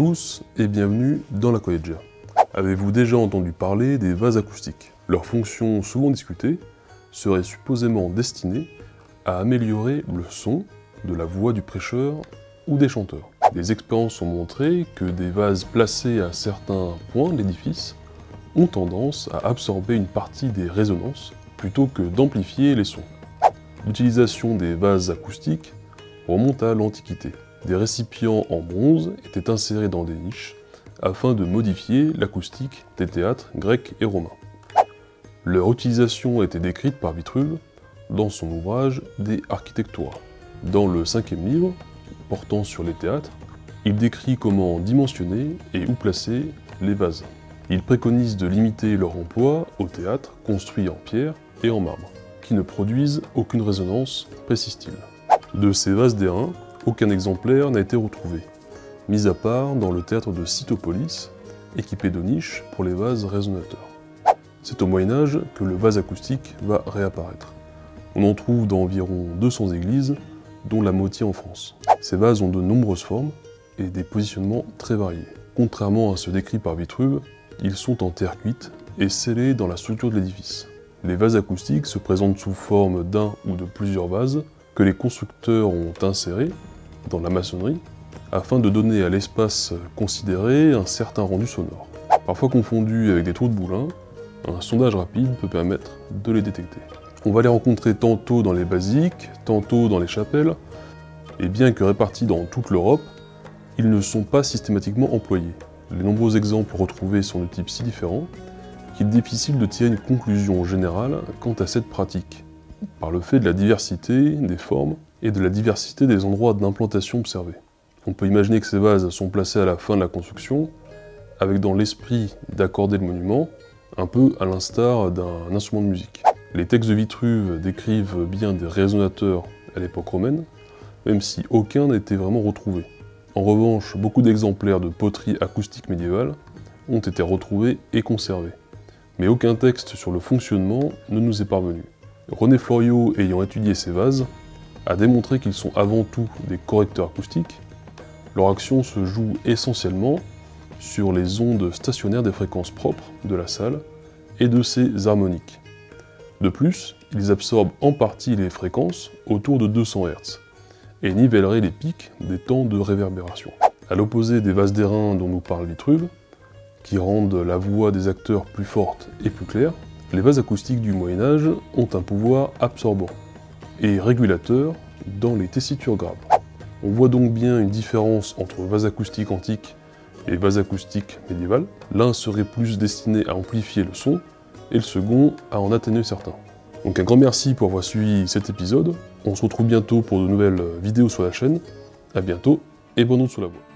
tous et bienvenue dans l'Aquaeggia. Avez-vous déjà entendu parler des vases acoustiques? Leur fonction souvent discutée serait supposément destinée à améliorer le son de la voix du prêcheur ou des chanteurs. Des expériences ont montré que des vases placés à certains points de l'édifice ont tendance à absorber une partie des résonances plutôt que d'amplifier les sons. L'utilisation des vases acoustiques remonte à l'Antiquité. Des récipients en bronze étaient insérés dans des niches afin de modifier l'acoustique des théâtres grecs et romains. Leur utilisation a été décrite par Vitruve dans son ouvrage De Architectura. Dans le 5e livre, portant sur les théâtres, il décrit comment dimensionner et où placer les vases. Il préconise de limiter leur emploi aux théâtres construits en pierre et en marbre, qui ne produisent aucune résonance, précise-t-il. De ces vases d'airain, aucun exemplaire n'a été retrouvé, mis à part dans le théâtre de Cytopolis, équipé de niches pour les vases résonateurs. C'est au Moyen-Âge que le vase acoustique va réapparaître. On en trouve dans environ 200 églises, dont la moitié en France. Ces vases ont de nombreuses formes et des positionnements très variés. Contrairement à ceux décrits par Vitruve, ils sont en terre cuite et scellés dans la structure de l'édifice. Les vases acoustiques se présentent sous forme d'un ou de plusieurs vases que les constructeurs ont insérés dans la maçonnerie afin de donner à l'espace considéré un certain rendu sonore. Parfois confondus avec des trous de boulin, un sondage rapide peut permettre de les détecter. On va les rencontrer tantôt dans les basiques, tantôt dans les chapelles, et bien que répartis dans toute l'Europe, ils ne sont pas systématiquement employés. Les nombreux exemples retrouvés sont de types si différents qu'il est difficile de tirer une conclusion générale quant à cette pratique, par le fait de la diversité des formes et de la diversité des endroits d'implantation observés. On peut imaginer que ces vases sont placés à la fin de la construction, avec dans l'esprit d'accorder le monument, un peu à l'instar d'un instrument de musique. Les textes de Vitruve décrivent bien des résonateurs à l'époque romaine, même si aucun n'a été vraiment retrouvé. En revanche, beaucoup d'exemplaires de poterie acoustique médiévale ont été retrouvés et conservés. Mais aucun texte sur le fonctionnement ne nous est parvenu. René Floriot, ayant étudié ces vases, a démontré qu'ils sont avant tout des correcteurs acoustiques. Leur action se joue essentiellement sur les ondes stationnaires des fréquences propres de la salle et de ses harmoniques. De plus, ils absorbent en partie les fréquences autour de 200 Hz et nivelleraient les pics des temps de réverbération. À l'opposé des vases d'airain dont nous parle Vitruve, qui rendent la voix des acteurs plus forte et plus claire, les vases acoustiques du Moyen-Âge ont un pouvoir absorbant et régulateur dans les tessitures graves. On voit donc bien une différence entre vase acoustique antique et vase acoustique médiéval. L'un serait plus destiné à amplifier le son, et le second à en atténuer certains. Donc un grand merci pour avoir suivi cet épisode. On se retrouve bientôt pour de nouvelles vidéos sur la chaîne. A bientôt et bonne onde sous la voix.